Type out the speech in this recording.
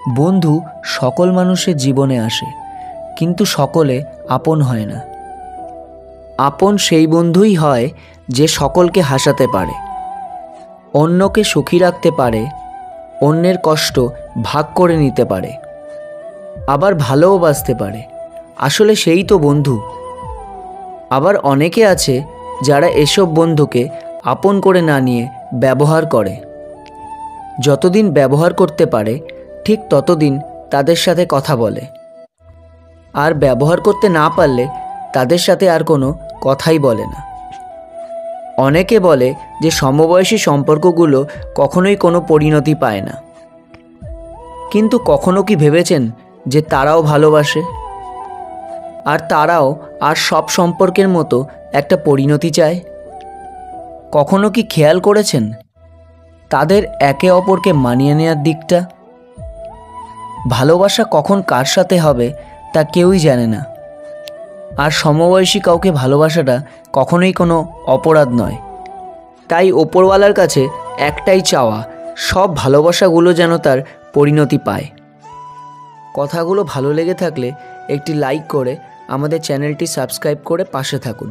বন্ধু সকল মানুষের জীবনে আসে, কিন্তু সকলে আপন হয় না। আপন সেই বন্ধুই হয় যে সকলকে হাসাতে পারে, অন্যকে সুখী রাখতে পারে, অন্যের কষ্ট ভাগ করে নিতে পারে, আবার ভালোও বাসতে পারে। আসলে সেই তো বন্ধু। আবার অনেকে আছে যারা এসব বন্ধুকে আপন করে না নিয়ে ব্যবহার করে। যতদিন ব্যবহার করতে পারে ঠিক ততদিন তাদের সাথে কথা বলে, আর ব্যবহার করতে না পারলে তাদের সাথে আর কোনো কথাই বলে না। অনেকে বলে যে সমবয়সী সম্পর্কগুলো কখনোই কোনো পরিণতি পায় না, কিন্তু কখনো কি ভেবেছেন যে তারাও ভালোবাসে, আর তারাও আর সব সম্পর্কের মতো একটা পরিণতি চায়? কখনো কি খেয়াল করেছেন তাদের একে অপরকে মানিয়ে নেওয়ার দিকটা? ভালোবাসা কখন কার সাথে হবে তা কেউই জানে না, আর সমবয়সী কাউকে ভালোবাসাটা কখনোই কোনো অপরাধ নয়। তাই ওপরওয়ালার কাছে একটাই চাওয়া, সব ভালোবাসাগুলো যেন তার পরিণতি পায়। কথাগুলো ভালো লেগে থাকলে একটি লাইক করে আমাদের চ্যানেলটি সাবস্ক্রাইব করে পাশে থাকুন।